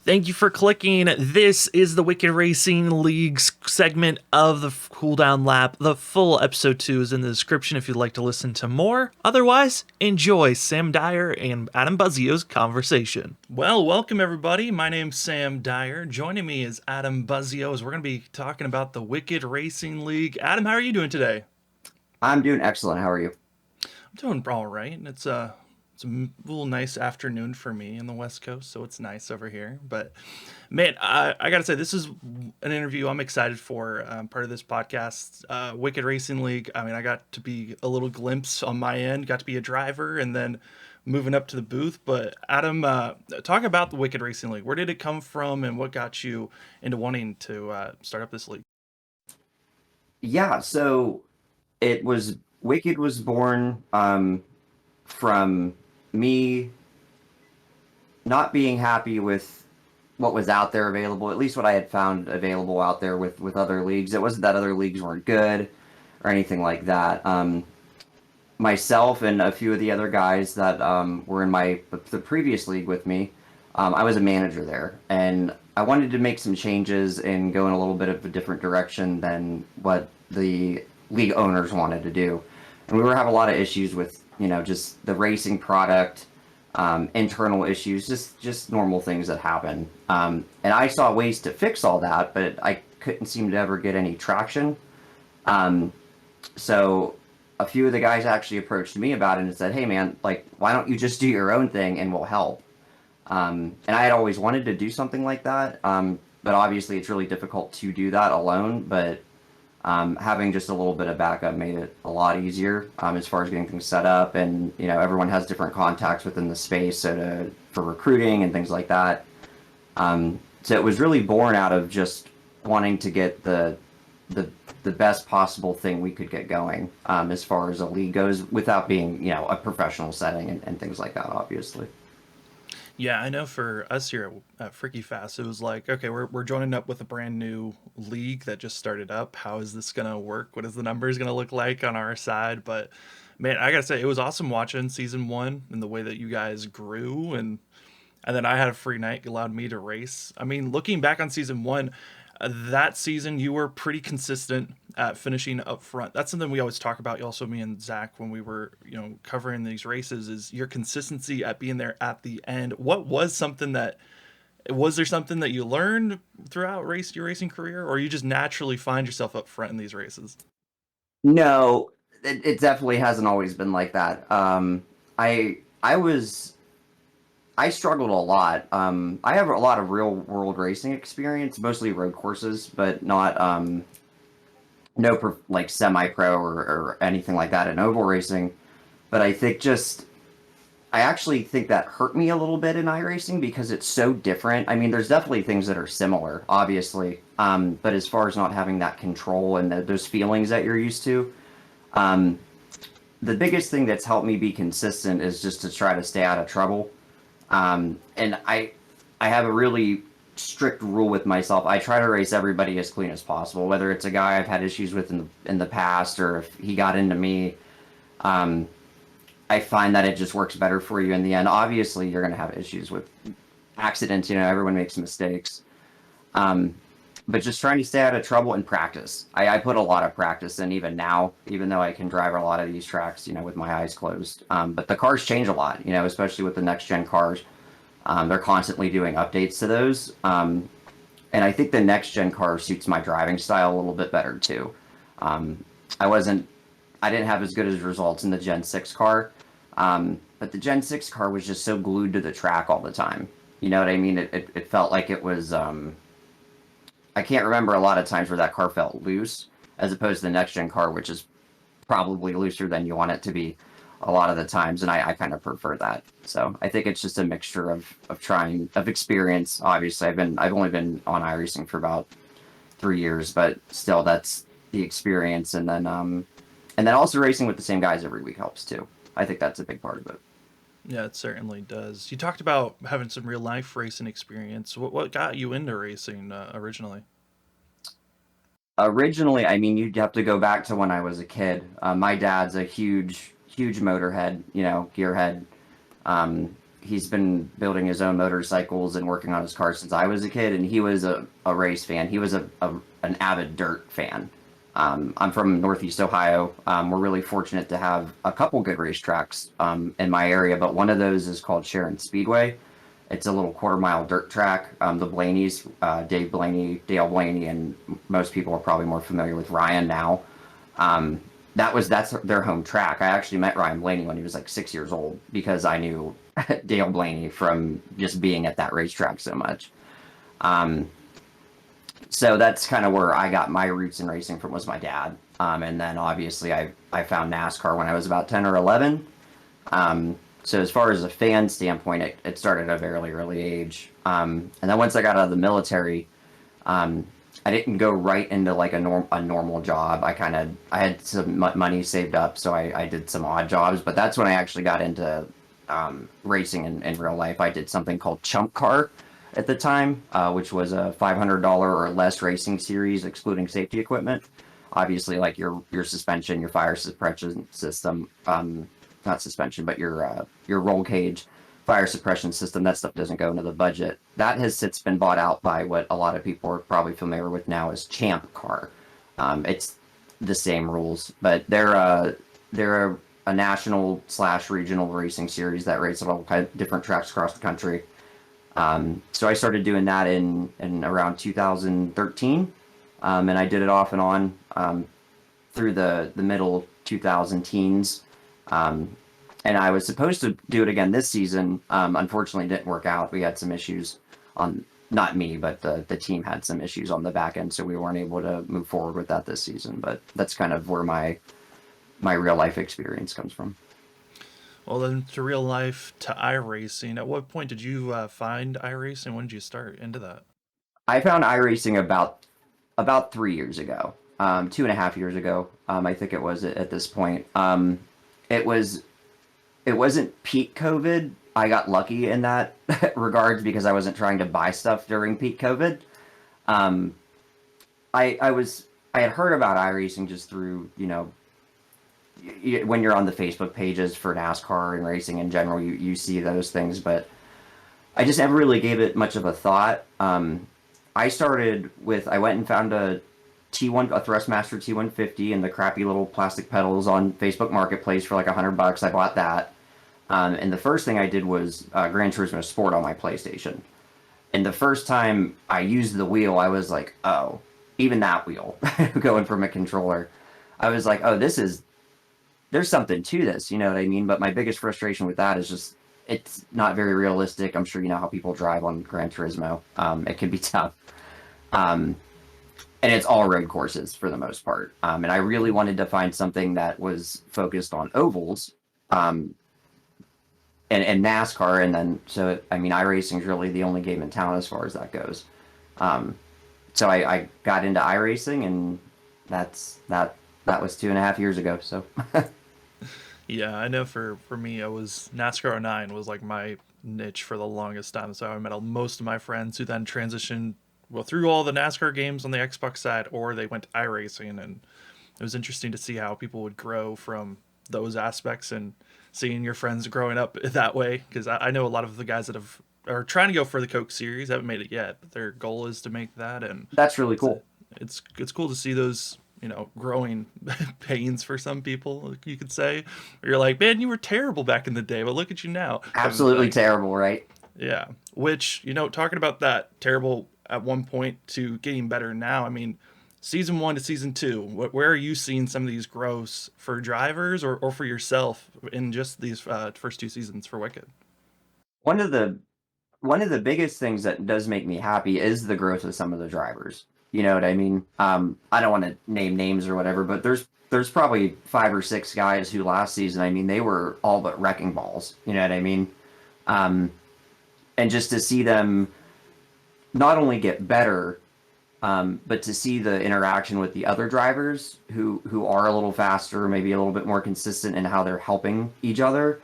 Thank you for clicking. This is the Wicked Racing League's segment of the cooldown lap. The full episode 2 is in the description if you'd like to listen to more. Otherwise, enjoy Sam Dyer and Adam Buzzeo's conversation. Well, welcome everybody. My name's Sam Dyer. Joining me is Adam Buzzeo as we're going to be talking about the Wicked Racing League. Adam, how are you doing today? I'm doing excellent. How are you? I'm doing all right. It's a little nice afternoon for me in the West Coast, so it's nice over here. But man, I gotta say, this is an interview I'm excited for. Part of this podcast, Wicked Racing League. I mean, I got to be a little glimpse on my end, got to be a driver, and then moving up to the booth. But Adam, talk about the Wicked Racing League. Where did it come from, and what got you into wanting to start up this league? Yeah, so it was Wicked was born from me not being happy with what was out there available, at least what I had found available out there with other leagues. It wasn't that other leagues weren't good or anything like that. Myself and a few of the other guys that were in the previous league with me, I was a manager there, and I wanted to make some changes and go in a little bit of a different direction than what the league owners wanted to do. And we were having a lot of issues with, just the racing product, internal issues, just normal things that happen. And I saw ways to fix all that, but I couldn't seem to ever get any traction. So a few of the guys actually approached me about it and said, "Hey man, like, why don't you just do your own thing and we'll help?" And I had always wanted to do something like that. But obviously it's really difficult to do that alone, but having just a little bit of backup made it a lot easier as far as getting things set up. And everyone has different contacts within the space, for recruiting and things like that. So it was really born out of just wanting to get the best possible thing we could get going as far as a league goes, without being a professional setting and things like that, obviously. Yeah, I know for us here at Freaky Fast, it was like, okay, we're joining up with a brand new league that just started up. How is this gonna work? What is the numbers gonna look like on our side? But man, I gotta say, it was awesome watching season one and the way that you guys grew, and then I had a free night, allowed me to race. I mean, looking back on season one, that season you were pretty consistent at finishing up front. That's something we always talk about. Also, me and Zach, when we were covering these races, is your consistency at being there at the end. What was something that was there something that you learned throughout your racing career, or you just naturally find yourself up front in these races? No, it definitely hasn't always been like that. I struggled a lot. I have a lot of real world racing experience, mostly road courses, but not no like semi-pro or anything like that in oval racing. But I actually think that hurt me a little bit in iRacing because it's so different. I mean, there's definitely things that are similar, obviously, but as far as not having that control and those feelings that you're used to, um, the biggest thing that's helped me be consistent is just to try to stay out of trouble. And I have a really strict rule with myself. I try to race everybody as clean as possible, whether it's a guy I've had issues with in the past or if he got into me. Um, I find that it just works better for you in the end. Obviously, you're going to have issues with accidents. Everyone makes mistakes. Um, but just trying to stay out of trouble and practice. I put a lot of practice in even now, even though I can drive a lot of these tracks, with my eyes closed. But the cars change a lot, especially with the next gen cars. They're constantly doing updates to those. And I think the next gen car suits my driving style a little bit better too. Um, I wasn't, I didn't have as good as results in the Gen 6 car. But the Gen 6 car was just so glued to the track all the time. You know what I mean? It felt like it was, I can't remember a lot of times where that car felt loose, as opposed to the next gen car, which is probably looser than you want it to be a lot of the times, and I kind of prefer that. So I think it's just a mixture of experience. Obviously, I've only been on iRacing for about 3 years, but still, that's the experience, and then also racing with the same guys every week helps too. I think that's a big part of it. Yeah, it certainly does. You talked about having some real life racing experience. What got you into racing originally? Originally, I mean, you'd have to go back to when I was a kid. My dad's a huge, huge motorhead, gearhead. he's been building his own motorcycles and working on his cars since I was a kid, and he was a race fan. He was an avid dirt fan. I'm from Northeast Ohio. We're really fortunate to have a couple good racetracks in my area, but one of those is called Sharon Speedway. It's a little quarter-mile dirt track. The Blaney's, Dave Blaney, Dale Blaney, and most people are probably more familiar with Ryan now. Um, that's their home track. I actually met Ryan Blaney when he was like 6 years old because I knew Dale Blaney from just being at that racetrack so much. Um, so that's kind of where I got my roots in racing from was my dad. And then obviously I found NASCAR when I was about 10 or 11. So as far as a fan standpoint, it started at a very early age. And then once I got out of the military, um, I didn't go right into like a normal job. I had some money saved up, so I did some odd jobs. But that's when I actually got into racing in real life. I did something called Chump Car at the time, which was a $500 or less racing series, excluding safety equipment. Obviously, like your suspension, your fire suppression system, not suspension, but your roll cage, fire suppression system. That stuff doesn't go into the budget. That has since been bought out by what a lot of people are probably familiar with now as Champ Car. It's the same rules, but they're a national slash regional racing series that race at all kind of different tracks across the country. So I started doing that in around 2013, and I did it off and on through the middle 2000 teens. Um, and I was supposed to do it again this season. Unfortunately, it didn't work out. We had some issues on, not me, but the team had some issues on the back end, so we weren't able to move forward with that this season. But that's kind of where my real life experience comes from. Well, then to real life to iRacing. At what point did you find iRacing? When did you start into that? I found iRacing about 3 years ago, 2.5 years ago. I think it was at this point. It was it wasn't peak COVID. I got lucky in that regards because I wasn't trying to buy stuff during peak COVID. Um, I had heard about iRacing just through when you're on the Facebook pages for NASCAR and racing in general, you see those things, but I just never really gave it much of a thought. I went and found a Thrustmaster T150 and the crappy little plastic pedals on Facebook Marketplace for like $100. I bought that. And the first thing I did was Gran Turismo Sport on my PlayStation. And the first time I used the wheel, I was like, oh, even that wheel, going from a controller, I was like, oh, there's something to this, you know what I mean? But my biggest frustration with that is just it's not very realistic. I'm sure you know how people drive on Gran Turismo. It can be tough. Um, and it's all road courses for the most part. And I really wanted to find something that was focused on ovals, um, and NASCAR. And then, so, I mean, iRacing is really the only game in town as far as that goes. Um, so I got into iRacing, and that was 2.5 years ago. So Yeah, I know for me, it was NASCAR '09 was like my niche for the longest time. So I met most of my friends who then transitioned well through all the NASCAR games on the Xbox side, or they went to iRacing, and it was interesting to see how people would grow from those aspects and seeing your friends growing up that way. Because I know a lot of the guys that have are trying to go for the Coke Series haven't made it yet, but their goal is to make that, and that's really it's cool. it's cool to see those growing pains for some people, you could say, where you're like, man, you were terrible back in the day, but look at you now, type of Absolutely thing. terrible, right? Yeah, which talking about that terrible at one point to getting better now, I mean, season one to season two, where are you seeing some of these growths for drivers or for yourself in just these first two seasons for Wicked? One of the one of the biggest things that does make me happy is the growth of some of the drivers. You know what I mean? I don't want to name names or whatever, but there's probably 5 or 6 guys who last season, I mean, they were all but wrecking balls. You know what I mean? Um, and just to see them not only get better, but to see the interaction with the other drivers who are a little faster, maybe a little bit more consistent in how they're helping each other,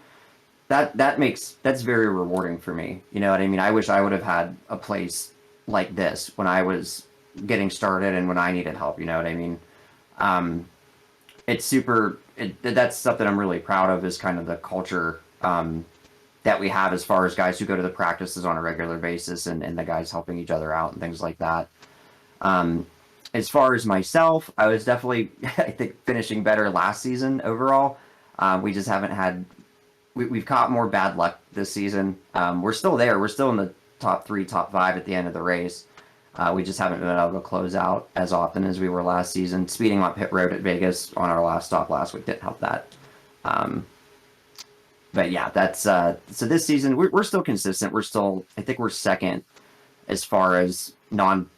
that's very rewarding for me. You know what I mean? I wish I would have had a place like this when I was getting started and when I needed help. You know what I mean? Um, it's super. That's stuff that I'm really proud of. Is kind of the culture. that we have as far as guys who go to the practices on a regular basis and the guys helping each other out and things like that. Um, as far as myself, I was definitely, I think, finishing better last season overall. We just haven't had, we've caught more bad luck this season. We're still there. We're still in the top three, top five at the end of the race. We just haven't been able to close out as often as we were last season. Speeding on pit road at Vegas on our last stop last week didn't help that. Um, but yeah, that's so this season we're still consistent. We're still, I think we're second as far as non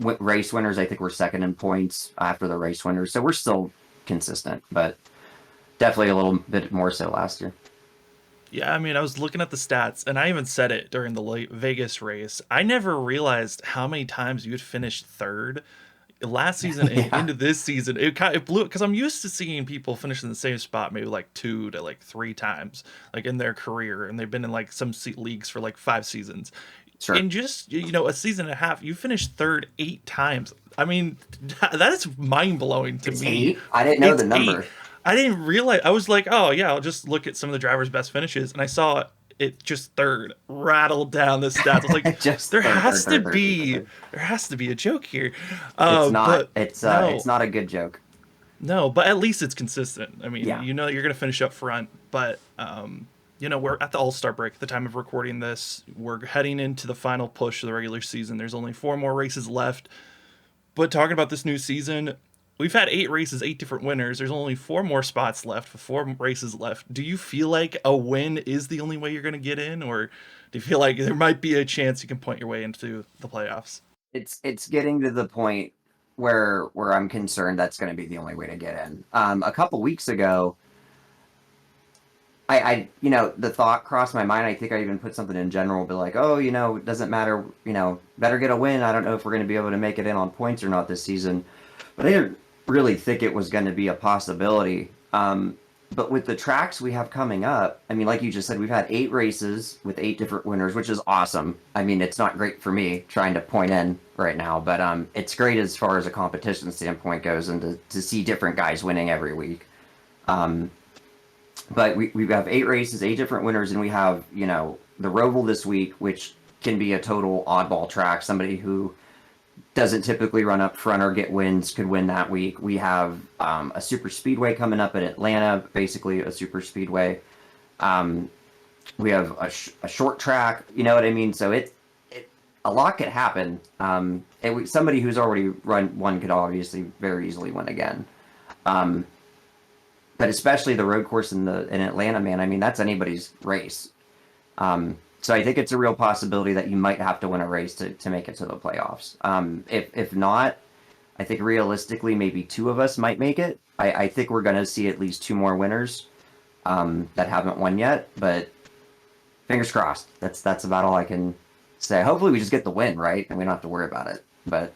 race winners. I think we're second in points after the race winners. So we're still consistent, but definitely a little bit more so last year. Yeah, I mean, I was looking at the stats, and I even said it during the late Vegas race. I never realized how many times you had finished third last season and Yeah, into this season. It blew because I'm used to seeing people finish in the same spot maybe like 2 to like 3 times like in their career, and they've been in like some leagues for like 5 seasons. sure. In just a season and a half, you finished third 8 times. I mean, that is mind blowing to It's me. 8. I didn't know It's the eight. number. I didn't realize. I was like, oh yeah, I'll just look at some of the drivers' best finishes, and I saw it just third rattled down the stats. I was like, Just there third, third, has to third, third, third, third, be third. there has to be a joke here. It's not. But It's no, not a good joke. no, but at least it's consistent. I mean, Yeah. you know you're gonna finish up front, but we're at the All Star break at the time of recording this. We're heading into the final push of the regular season. There's only 4 more races left. But talking about this new season, we've had 8 races, 8 different winners. There's only 4 more spots left, 4 races left. Do you feel like a win is the only way you're going to get in, or do you feel like there might be a chance you can point your way into the playoffs? It's getting to the point where I'm concerned that's going to be the only way to get in. A couple weeks ago, the thought crossed my mind. I think I even put something in general, be like, oh, it doesn't matter, better get a win. I don't know if we're going to be able to make it in on points or not this season, but I didn't really think it was going to be a possibility. But with the tracks we have coming up, I mean, like you just said, we've had 8 races with 8 different winners, which is awesome. I mean, it's not great for me trying to point in right now, but it's great as far as a competition standpoint goes, and to see different guys winning every week. Um, but we have 8 races, 8 different winners, and we have, the Roval this week, which can be a total oddball track. Somebody who doesn't typically run up front or get wins could win that week. We have a super speedway coming up in Atlanta, basically a super speedway. Um, we have a short track, you know what I mean? So it a lot could happen. Somebody who's already run one could obviously very easily win again. Um, but especially the road course in Atlanta, man. I mean, that's anybody's race. So I think it's a real possibility that you might have to win a race to make it to the playoffs. If not, I think realistically maybe 2 of us might make it. I think we're going to see at least 2 more winners that haven't won yet, but fingers crossed. That's about all I can say. Hopefully we just get the win, right? And we don't have to worry about it. But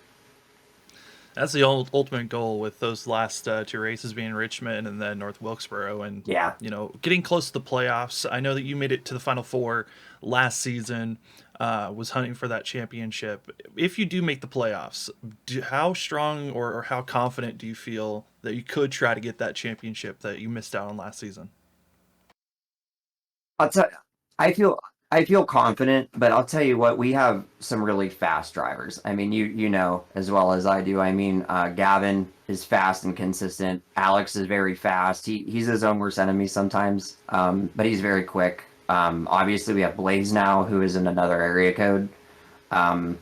That's the ultimate goal with those last 2 races being Richmond and then North Wilkesboro, and yeah, getting close to the playoffs. I know that you made it to the Final Four last season. Was hunting for that championship. If you do make the playoffs, how strong or how confident do you feel that you could try to get that championship that you missed out on last season? I'll tell. I feel I feel confident, but I'll tell you what, we have some really fast drivers. I mean, you know as well as I do. I mean, Gavin is fast and consistent. Alex is very fast. He's his own worst enemy sometimes, but he's very quick. Obviously, we have Blaze now, who is in another area code. Um,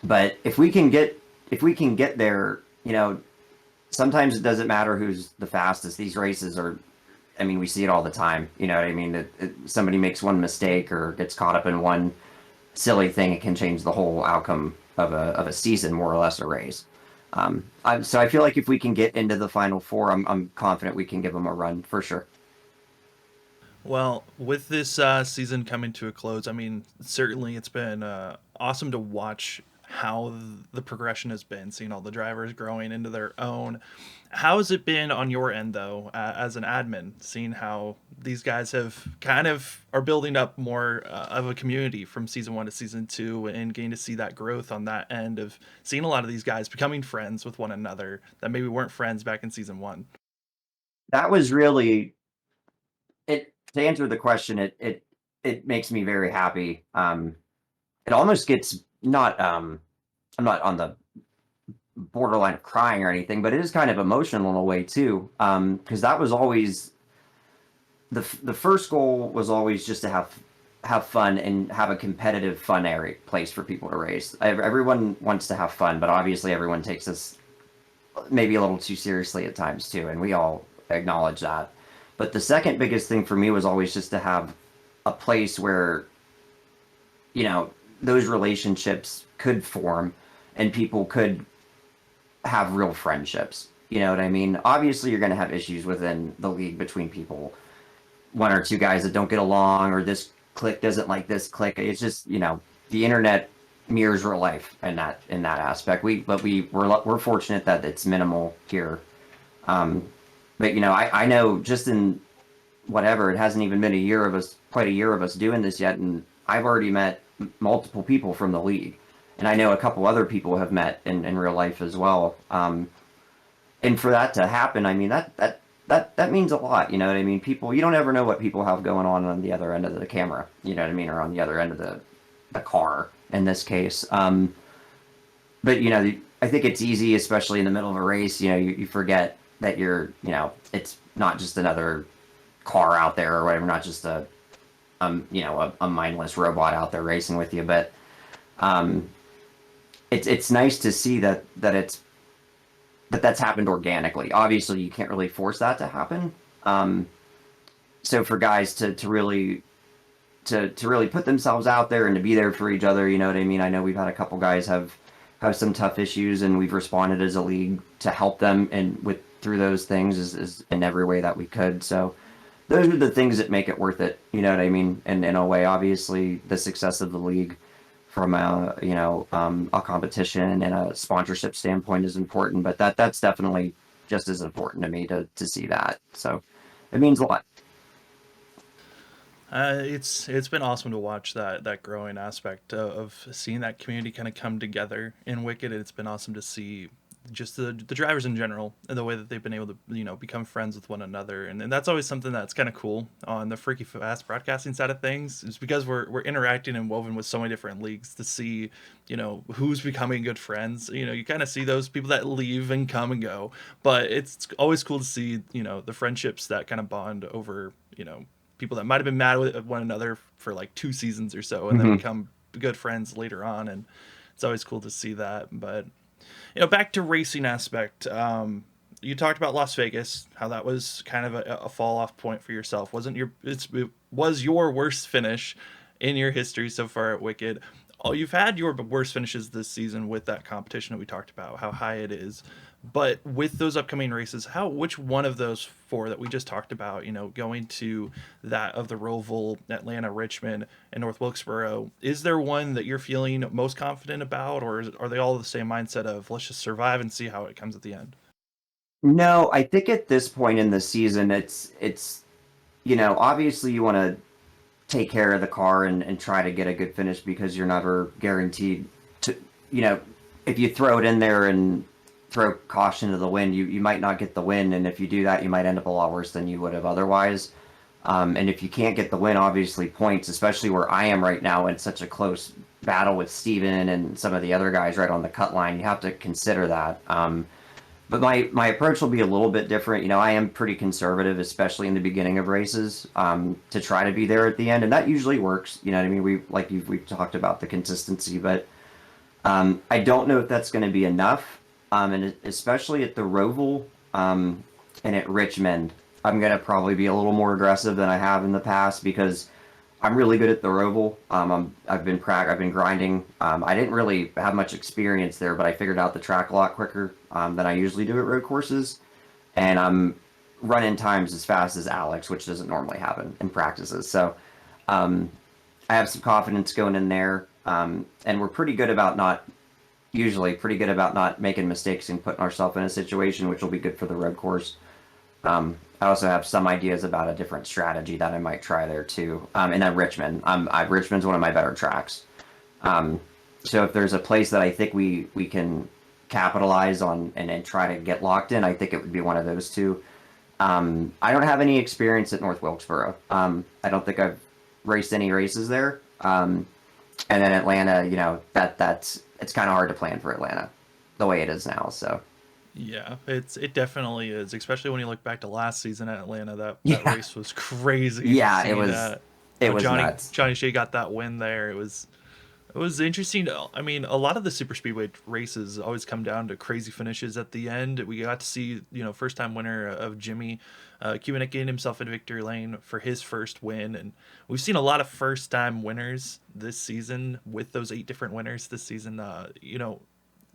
but if we can get there, sometimes it doesn't matter who's the fastest. These races are, I mean, we see it all the time. You know what I mean? Somebody makes one mistake or gets caught up in one silly thing, it can change the whole outcome of a season, more or less, a race. So I feel like if we can get into the final four, I'm confident we can give them a run for sure. Well, with this season coming to a close, I mean, certainly it's been awesome to watch how the progression has been, seeing all the drivers growing into their own. How has it been on your end, though, as an admin, seeing how these guys have kind of are building up more of a community from season 1 to season 2, and getting to see that growth on that end of seeing a lot of these guys becoming friends with one another that maybe weren't friends back in season 1? That was really it. to answer the question, it makes me very happy. It almost gets not I'm not on the borderline of crying or anything, but it is kind of emotional in a way too. Because that was always the first goal was always just to have fun and have a competitive fun area place for people to race. Everyone wants to have fun, but obviously everyone takes this maybe a little too seriously at times too, and we all acknowledge that. But the second biggest thing for me was always just to have a place where, you know, those relationships could form and people could have real friendships. You know what I mean? Obviously, you're going to have issues within the league between people, one or two guys that don't get along, or this clique doesn't like this clique. It's just, you know, the internet mirrors real life in that aspect. We're fortunate that it's minimal here. Um, but you know, I know just in whatever, it hasn't even been a year of us, quite a year of us doing this yet, and I've already met multiple people from the league, and I know a couple other people have met in real life as well. And for that to happen, I mean that means a lot. You know what I mean? People, you don't ever know what people have going on the other end of the camera. You know what I mean, or on the other end of the car in this case. But you know, I think it's easy, especially in the middle of a race. You know, you forget that you're, you know, it's not just another car out there or whatever, not just a you know, a mindless robot out there racing with you. But um, it's nice to see that's happened organically. Obviously, you can't really force that to happen. Um, so for guys to really to really put themselves out there and to be there for each other, you know what I mean? I know we've had a couple guys have some tough issues, and we've responded as a league to help them and with through those things is in every way that we could. So those are the things that make it worth it. You know what I mean? And in a way, obviously, the success of the league from a, you know, a competition and a sponsorship standpoint is important, but that's definitely just as important to me to see that. So it means a lot. It's been awesome to watch that growing aspect of seeing that community kind of come together in Wicked. It's been awesome to see just the drivers in general and the way that they've been able to, you know, become friends with one another, and that's always something that's kind of cool on the freaky fast broadcasting side of things, is because we're interacting and woven with so many different leagues to see, you know, who's becoming good friends. You know, you kind of see those people that leave and come and go, but it's always cool to see, you know, the friendships that kind of bond over, you know, people that might have been mad with one another for like 2 seasons or so and then Hmm. become good friends later on. And it's always cool to see that. But you know, back to racing aspect. You talked about Las Vegas, how that was kind of a fall off point for yourself. It was your worst finish in your history so far at Wicked. Oh, you've had your worst finishes this season with that competition that we talked about, how high it is. But with those upcoming races, which one of those four that we just talked about, you know, going to that of the Roval, Atlanta, Richmond, and North Wilkesboro, is there one that you're feeling most confident about, or are they all the same mindset of let's just survive and see how it comes at the end? No, I think at this point in the season, it's you know, obviously you want to take care of the car and try to get a good finish because you're never guaranteed to, you know, if you throw it in there and throw caution to the wind, you might not get the win. And if you do that, you might end up a lot worse than you would have otherwise. And if you can't get the win, obviously points, especially where I am right now in such a close battle with Steven and some of the other guys right on the cut line, you have to consider that. But my approach will be a little bit different. You know, I am pretty conservative, especially in the beginning of races, to try to be there at the end, and that usually works. You know what I mean? We've talked about the consistency, but I don't know if that's going to be enough. And especially at the Roval and at Richmond, I'm going to probably be a little more aggressive than I have in the past because I'm really good at the Roval. I've been grinding. I didn't really have much experience there, but I figured out the track a lot quicker than I usually do at road courses, and I'm running times as fast as Alex, which doesn't normally happen in practices. So um, I have some confidence going in there, and we're pretty good about not usually pretty good about not making mistakes and putting ourselves in a situation which will be good for the road course. I also have some ideas about a different strategy that I might try there too. And then Richmond. Richmond's one of my better tracks. Um, so if there's a place that I think we can capitalize on and try to get locked in, I think it would be one of those two. I don't have any experience at North Wilkesboro. I don't think I've raced any races there. And then Atlanta, that's it's kind of hard to plan for Atlanta, the way it is now. So Yeah, it definitely is, especially when you look back to last season at Atlanta. That yeah, race was crazy. yeah, Seeing it when was nuts. Johnny Shea got that win there, it was interesting. I mean, a lot of the super speedway races always come down to crazy finishes at the end. We got to see, first time winner of Jimmy Kubinick getting himself into victory lane for his first win, and we've seen a lot of first time winners this season with those 8 different winners this season.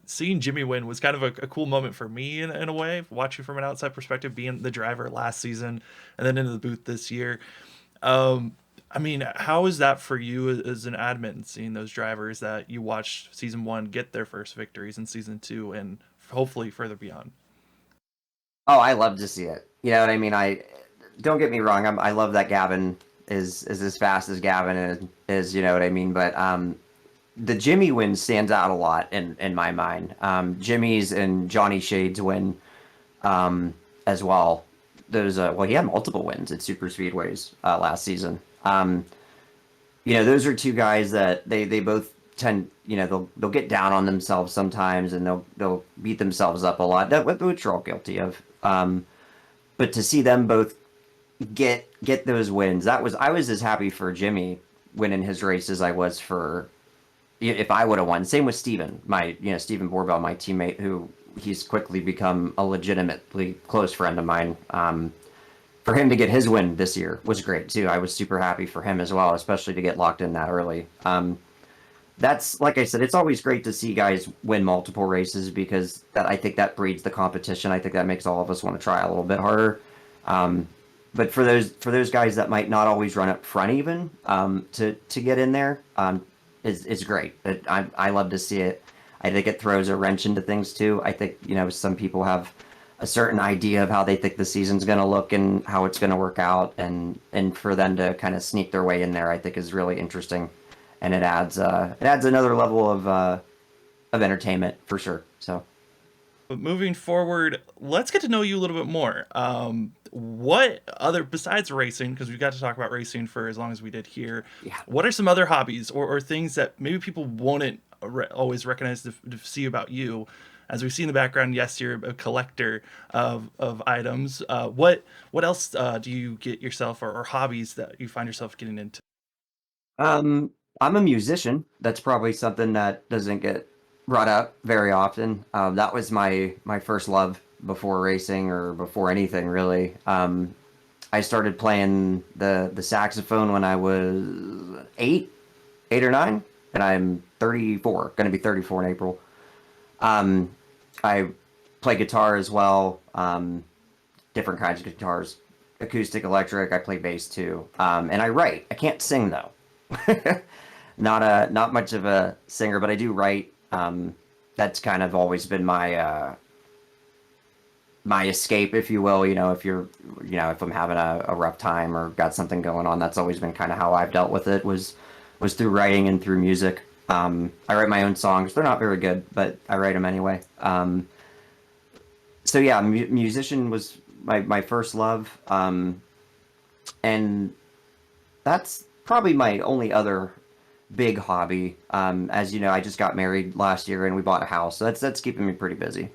Seeing Jimmy win was kind of a cool moment for me in a way, watching from an outside perspective, being the driver last season and then into the booth this year. Um, I mean, how is that for you as an admin, seeing those drivers that you watched season one get their first victories in season two and hopefully further beyond? Oh, I love to see it. You know what I mean? I don't get me wrong. I love that Gavin is as fast as Gavin is. You know what I mean? But the Jimmy win stands out a lot in my mind. Jimmy's and Johnny Shade's win as well. Those well, he had multiple wins at super speedways last season. Those are two guys that they both tend, they'll get down on themselves sometimes, and they'll beat themselves up a lot, which we're all guilty of. But to see them both get those wins, I was as happy for Jimmy winning his race as I was for if I would have won. Same with Steven, Steven Borbell, my teammate, who he's quickly become a legitimately close friend of mine. For him to get his win this year was great too. I was super happy for him as well, especially to get locked in that early. That's like I said, it's always great to see guys win multiple races because I think that breeds the competition. I think that makes all of us want to try a little bit harder. Um, but for those guys that might not always run up front, even to get in there, is great. I love to see it. I think it throws a wrench into things too. I think some people have a certain idea of how they think the season's going to look and how it's going to work out, and for them to kind of sneak their way in there, I think is really interesting, and it adds another level of entertainment for sure. So But moving forward, let's get to know you a little bit more. What other, besides racing, because we got to talk about racing for as long as we did here, yeah. what are some other hobbies or things that maybe people won't always recognize to see about you? As we see in the background, yes, you're a collector of items. What else do you get yourself, or hobbies that you find yourself getting into? Um, I'm a musician. That's probably something that doesn't get brought up very often. That was my first love before racing or before anything really. I started playing the saxophone when I was 8 or 9, and I'm 34. Going to be 34 in April. Um, I play guitar as well. Different kinds of guitars, acoustic, electric. I play bass too, and I write. I can't sing though. Not much of a singer, but I do write. That's kind of always been my escape, if you will. If I'm having a rough time or got something going on, that's always been kind of how I've dealt with it. Was through writing and through music. I write my own songs. They're not very good, but I write them anyway. So yeah, musician was my first love, and that's probably my only other big hobby. As you know, I just got married last year and we bought a house, so that's keeping me pretty busy.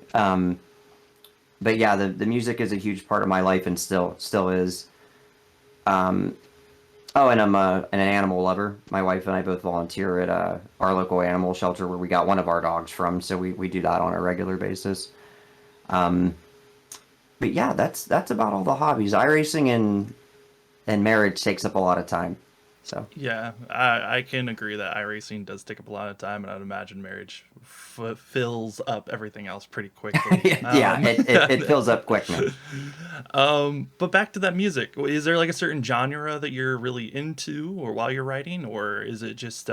But yeah, the music is a huge part of my life and still is. Um, oh, and I'm an animal lover. My wife and I both volunteer at our local animal shelter where we got one of our dogs from, so we do that on a regular basis. Um, but yeah, that's about all the hobbies. iRacing and marriage takes up a lot of time. So Yeah, I can agree that iRacing does take up a lot of time, and I'd imagine marriage fills up everything else pretty quickly. yeah, it fills up quick, man. But back to that music. Is there like a certain genre that you're really into, or while you're writing, or is it just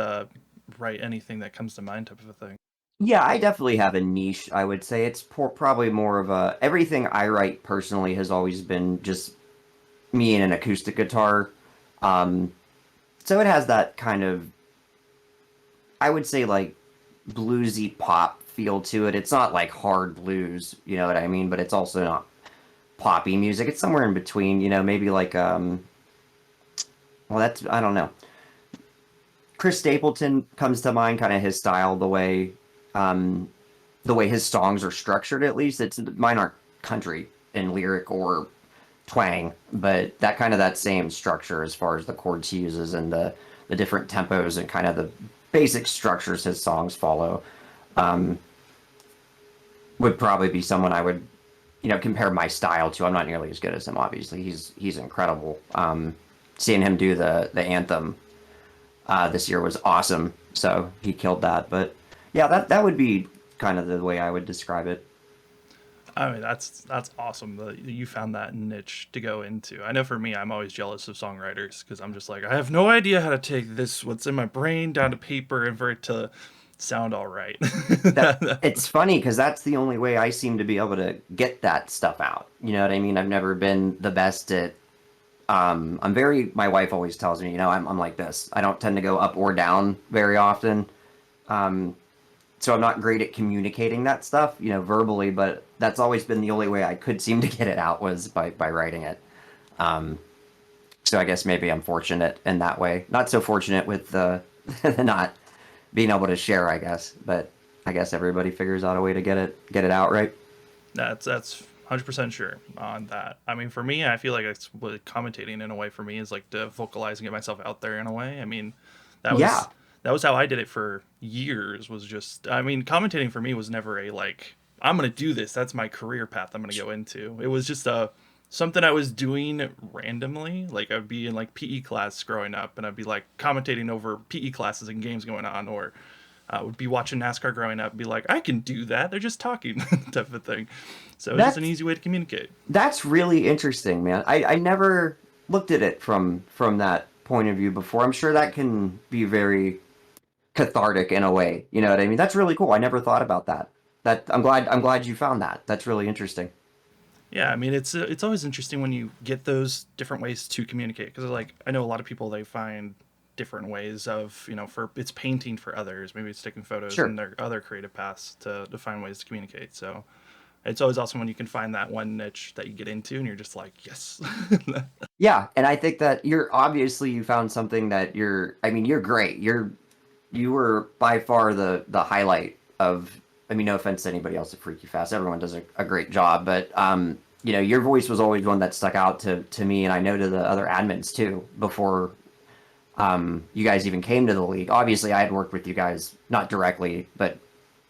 write anything that comes to mind type of a thing? Yeah, I definitely have a niche. I would say it's probably more of a everything I write personally has always been just me and an acoustic guitar. Um, so it has that kind of, I would say, like bluesy pop feel to it. It's not like hard blues, you know what I mean? But it's also not. poppy music. It's somewhere in between, maybe like well, that's I don't know. Chris Stapleton comes to mind, kind of his style, um, the way his songs are structured. At least it's mine aren't country in lyric or twang, but that same structure as far as the chords he uses and the different tempos and kind of the basic structures his songs follow. Um, would probably be someone I would, compare my style to. I'm not nearly as good as him. Obviously, he's incredible. Seeing him do the anthem this year was awesome. So he killed that. But yeah, that would be kind of the way I would describe it. I mean, that's awesome that you found that niche to go into. I know for me, I'm always jealous of songwriters because I'm just like, I have no idea how to take this, what's in my brain, down to paper and for it to sound all right. That it's funny because that's the only way I seem to be able to get that stuff out. You know what I mean? I've never been the best at. I'm very. My wife always tells me, I'm like this. I don't tend to go up or down very often. Um, so I'm not great at communicating that stuff, verbally. But that's always been the only way I could seem to get it out was by writing it. Um, so I guess maybe I'm fortunate in that way. Not so fortunate with the not being able to share, I guess. But I guess everybody figures out a way to get it out, right? That's 100% sure on that. I mean, for me, I feel like it's what commentating in a way for me is like to vocalize and get myself out there in a way. I mean, that Yeah, was that was how I did it for years. Was just, I mean, commentating for me was never a like I'm gonna do this. That's my career path. I'm gonna go into. It was just something I was doing randomly. Like I'd be in like PE class growing up, and I'd be like commentating over PE classes and games going on, or would be watching NASCAR growing up and be like, I can do that. They're just talking type of thing. So it's just an that's easy way to communicate. that's really interesting, man. I never looked at it from that point of view before. I'm sure that can be very cathartic in a way. You know what I mean? That's really cool. I never thought about that. That I'm glad you found that. That's really interesting. Yeah, I mean it's always interesting when you get those different ways to communicate because like I know a lot of people they find different ways of for it's painting for others, maybe it's taking photos Sure. and their other creative paths to find ways to communicate. So it's always awesome when you can find that one niche that you get into and you're just like yes. Yeah, and I think that you found something that I mean, you're great. You were by far the highlight of. I mean, no offense to anybody else at Freaky Fast. Everyone does a great job, but your voice was always one that stuck out to me, and I know to the other admins too. Before you guys even came to the league, obviously I had worked with you guys not directly, but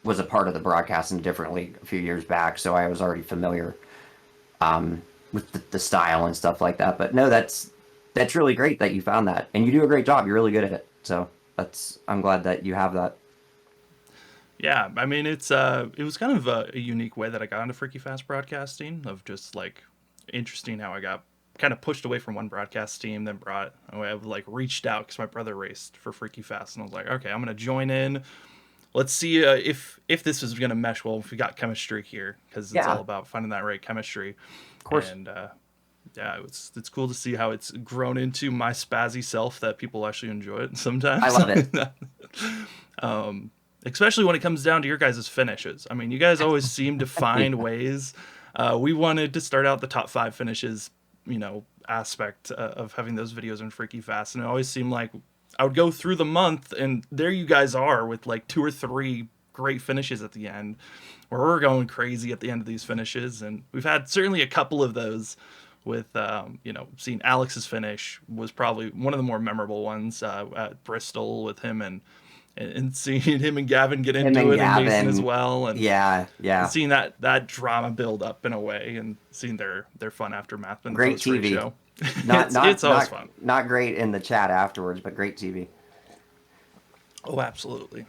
was a part of the broadcast in a different league a few years back, so I was already familiar with the style and stuff like that. But no, that's really great that you found that, and you do a great job. You're really good at it. So I'm glad that you have that. Yeah, I mean it was kind of a unique way that I got into Freaky Fast broadcasting of just like interesting how I got kind of pushed away from one broadcast team, then brought I like reached out because my brother raced for Freaky Fast, and I was like, okay, I'm gonna join in. Let's see if this is gonna mesh well. If we got chemistry here, because it's all Yeah, about finding that right chemistry, of course. and yeah, it's cool to see how it's grown into my spazzy self that people actually enjoy it I sometimes. love it. Especially when it comes down to your guys' finishes. I mean, you guys always seem to Yeah. find ways. We wanted to start out the top five finishes, aspect of having those videos in Freaky Fast, and it always seemed like I would go through the month, and there you guys are with like two or three great finishes at the end, where we're going crazy at the end of these finishes, and we've had certainly a couple of those. With seeing Alex's finish was probably one of the more memorable ones at Bristol with him and seeing him and Gavin get Him into and it and Mason as Gavin. well and Yeah, yeah. seeing that drama build up in a way and seeing their fun aftermath in the Great post race TV. show. Not It's not always not fun. not great in the chat afterwards, but great TV. Oh, absolutely.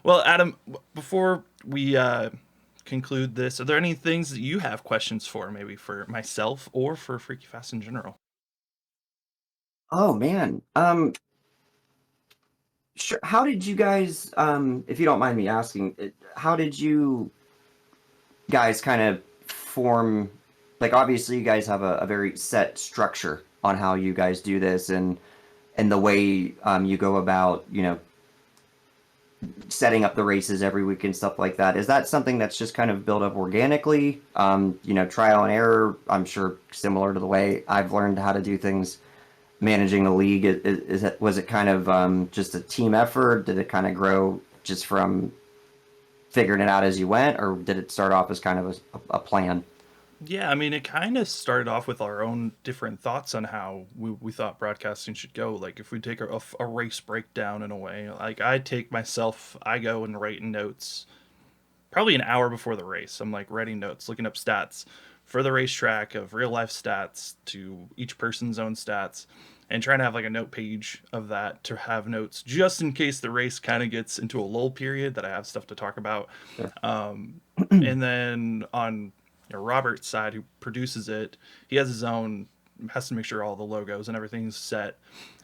Well, Adam, before we conclude this, are there any things that you have questions for, maybe for myself or for Freaky Fast in general? Oh man. Sure. How did you guys, if you don't mind me asking, how did you guys kind of form, like obviously you guys have a very set structure on how you guys do this and the way you go about, setting up the races every week and stuff like that. Is that something that's just kind of built up organically? Trial and error, I'm sure similar to the way I've learned how to do things managing the league. Was it kind of just a team effort? Did it kind of grow just from figuring it out as you went, or did it start off as kind of a plan? Yeah, I mean, it kind of started off with our own different thoughts on how we thought broadcasting should go. Like, if we take a race breakdown in a way, like I go and write notes probably an hour before the race. I'm like writing notes, looking up stats for the racetrack of real life stats to each person's own stats, and trying to have like a note page of that to have notes just in case the race kind of gets into a lull period that I have stuff to talk about. Sure. And then on Robert's side, who produces it, he has his own, has to make sure all the logos and everything's set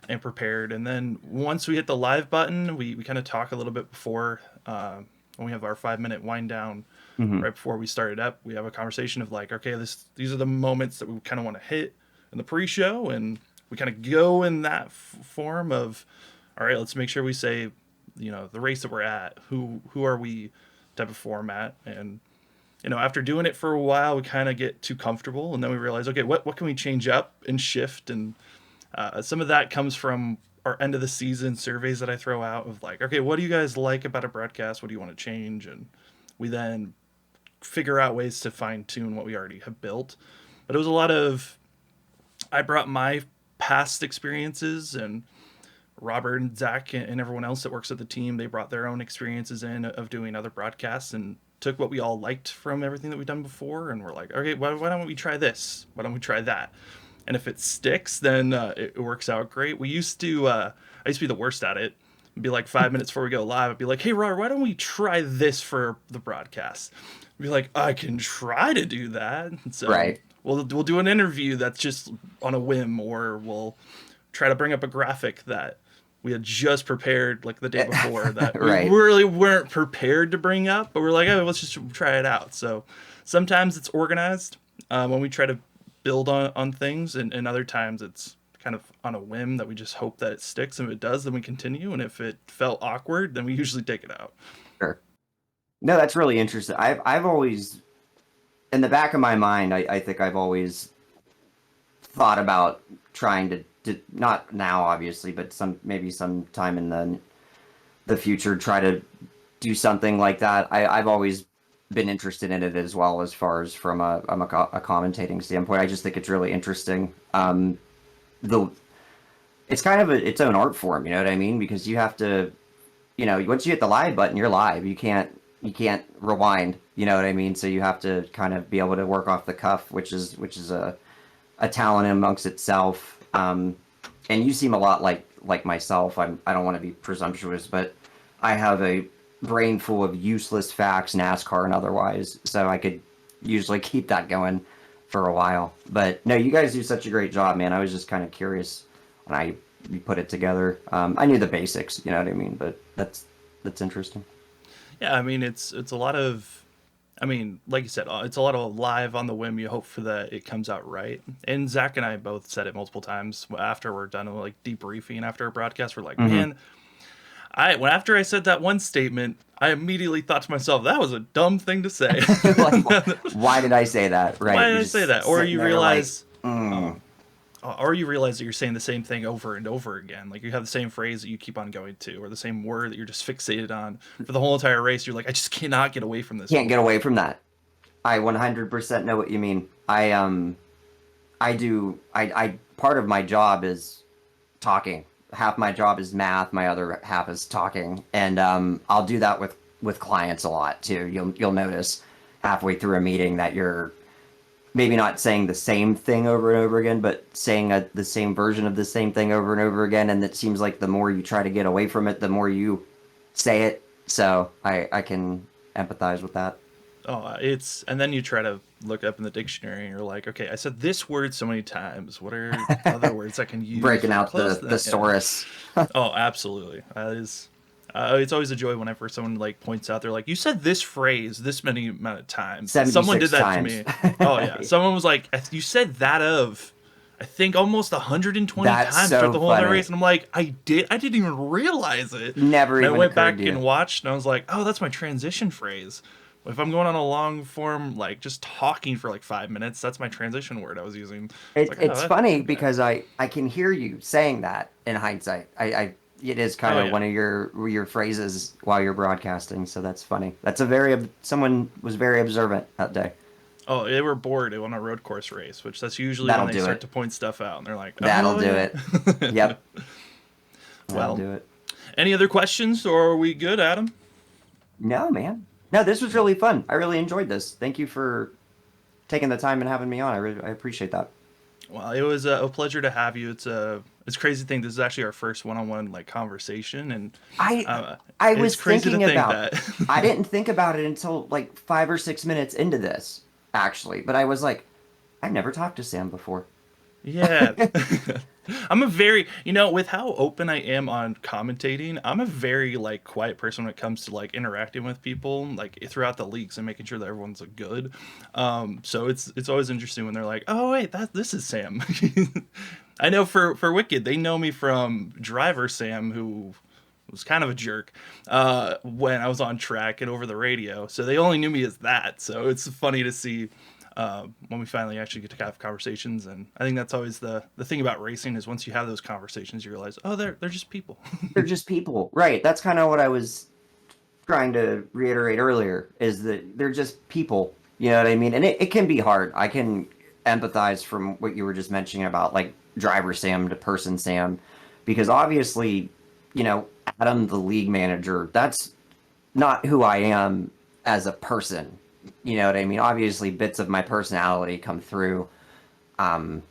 and prepared. And then once we hit the live button, we kind of talk a little bit before, when we have our 5 minute wind down Hmm. right before we started up. We have a conversation of like, okay, these are the moments that we kind of want to hit in the pre-show, and we kind of go in that form of, all right, let's make sure we say, the race that we're at, who are we, type of format. And after doing it for a while, we kind of get too comfortable, and then we realize, okay, what can we change up and shift? And some of that comes from our end of the season surveys that I throw out of like, okay, what do you guys like about a broadcast? What do you want to change? And we then figure out ways to fine tune what we already have built. But it was a lot of, I brought my past experiences, and Robert and Zach and everyone else that works at the team, they brought their own experiences in of doing other broadcasts, and took what we all liked from everything that we've done before, and we're like, okay, why don't we try this? Why don't we try that? And if it sticks, then it works out great. I used to be the worst at it. It'd be like 5 minutes before we go live, I'd be like, hey, Robert, why don't we try this for the broadcast? I'd be like, I can try to do that. And so Right. we'll do an interview that's just on a whim, or we'll try to bring up a graphic that we had just prepared like the day before that we Right. really weren't prepared to bring up, but we're like, oh, let's just try it out. So sometimes it's organized when we try to build on things, and other times it's kind of on a whim that we just hope that it sticks. And if it does, then we continue. And if it felt awkward, then we usually take it out. Sure. No, that's really interesting. I've always, in the back of my mind, I think I've always thought about trying to not now obviously, but maybe some time in the future, try to do something like that. I've always been interested in it as well, as far as from a commentating standpoint. I just think it's really interesting. The It's kind of its own art form, you know what I mean? Because you have to, once you hit the live button, you're live. You can't rewind, you know what I mean? So you have to kind of be able to work off the cuff, which is a talent amongst itself. And you seem a lot like myself. I don't want to be presumptuous, but I have a brain full of useless facts, NASCAR and otherwise. So I could usually keep that going for a while. But no, you guys do such a great job, man. I was just kind of curious when you put it together. I knew the basics, you know what I mean? But that's interesting. Yeah, I mean, it's a lot of, I mean, like you said, it's a lot of live on the whim. You hope for that it comes out right. And Zach and I both said it multiple times after we're done like debriefing after a broadcast. We're like, Hmm. man, after I said that one statement, I immediately thought to myself, that was a dumb thing to say. Like, why did I say that? Right? Why did You're I say just that? Or sitting you there like, realize, mm, or you realize that you're saying the same thing over and over again. Like you have the same phrase that you keep on going to, or the same word that you're just fixated on for the whole entire race. You're like, I just cannot get away from this can't get word. away from that. I 100% know what you mean. I do. I part of my job is talking. Half my job is math. My other half is talking, and I'll do that with clients a lot too. You'll notice halfway through a meeting that you're maybe not saying the same thing over and over again, but saying the same version of the same thing over and over again. And it seems like the more you try to get away from it, the more you say it. So I can empathize with that. Oh, and then you try to look up in the dictionary and you're like, okay, I said this word so many times. What are other words I can use Breaking that are out close the to that? Yeah. thesaurus. Oh, absolutely. That is. It's always a joy whenever someone like points out, they're like, you said this phrase this many amount of times. Someone did 76 that to times. me. Oh yeah, someone was like, you said that of. I think almost 120 That's times throughout so the whole entire funny. race, and I'm like, I didn't even realize it. Never And I even went occurred to back and you. watched, and I was like, oh, that's my transition phrase. If I'm going on a long form, like just talking for like 5 minutes, that's my transition word I was using. It's like, oh, It's funny okay. because I can hear you saying that in hindsight. I it is kind Oh of yeah. one of your phrases while you're broadcasting, so that's funny. That's a very someone was very observant that day. Oh, they were bored on a road course race, which that's usually when That'll they do start it. to point stuff out, and they're like, That'll oh do yeah. it. Yep, that'll Well, do it. any other questions, or are we good, Adam? No, man. No, this was really fun. I really enjoyed this. Thank you for taking the time and having me on. I appreciate that. Well, it was a pleasure to have you. It's crazy to think this is actually our first one-on-one like conversation, and I uh, I it's was crazy to thinking think about. that. I didn't think about it until like 5 or 6 minutes into this, actually. But I was like, I've never talked to Sam before. Yeah. I'm a very, with how open I am on commentating, I'm a very like quiet person when it comes to like interacting with people like throughout the leagues and making sure that everyone's like, good. So it's always interesting when they're like, "Oh wait, that this is Sam." I know for Wicked, they know me from Driver Sam, who was kind of a jerk when I was on track and over the radio. So they only knew me as that. So it's funny to see when we finally actually get to have conversations. And I think that's always the thing about racing is once you have those conversations, you realize, oh, they're just people. They're just people, right? That's kind of what I was trying to reiterate earlier. Is that they're just people. You know what I mean? And it can be hard. I can empathize from what you were just mentioning about like driver Sam to person Sam, because obviously, you know, Adam, the league manager, that's not who I am as a person. You know what I mean? Obviously, bits of my personality come through. Um,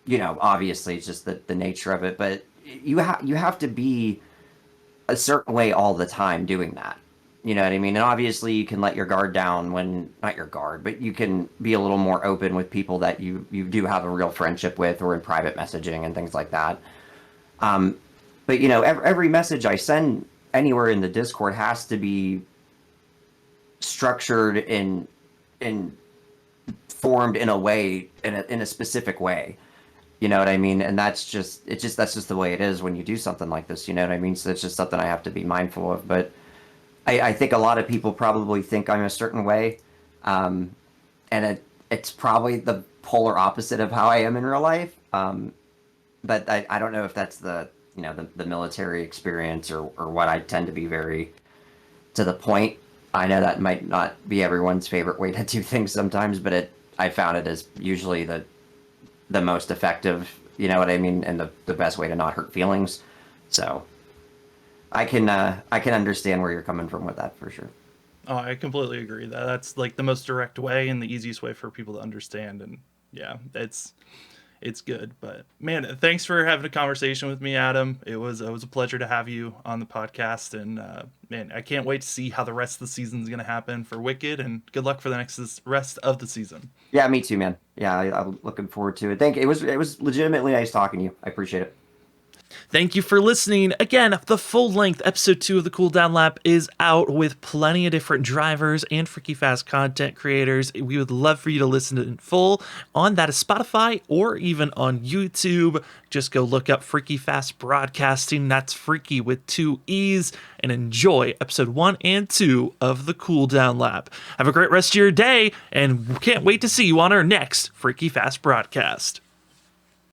you know, obviously, it's just the nature of it. But you have to be a certain way all the time doing that. You know what I mean? And obviously, you can let your guard down when not your guard, but you can be a little more open with people that you do have a real friendship with, or in private messaging and things like that. Um, but you know, every message I send anywhere in the Discord has to be structured in formed in a way in a specific way. You know what I mean? And that's just the way it is when you do something like this. You know what I mean? So it's just something I have to be mindful of. But I think a lot of people probably think I'm a certain way, um, and it's probably the polar opposite of how I am in real life. But I don't know if that's the the military experience or what. I tend to be very to the point. I know that might not be everyone's favorite way to do things sometimes, but I found it as usually the most effective, you know what I mean, and the best way to not hurt feelings. So I can understand where you're coming from with that for sure. Oh, I completely agree. That's like the most direct way and the easiest way for people to understand. And yeah, it's good. But man, thanks for having a conversation with me, Adam. It was a pleasure to have you on the podcast. And man, I can't wait to see how the rest of the season is going to happen for Wicked. And good luck for the next rest of the season. Yeah, me too, man. Yeah, I'm looking forward to it. Thank you. It was legitimately nice talking to you. I appreciate it. Thank you for listening. Again, the full length episode 2 of the Cool Down Lap is out with plenty of different drivers and freaky fast content creators. We would love for you to listen to it in full on that of Spotify or even on YouTube. Just go look up Freaky Fast Broadcasting. That's freaky with 2 E's, and enjoy episode 1 and 2 of the Cool Down Lap. Have a great rest of your day, and can't wait to see you on our next Freaky Fast broadcast.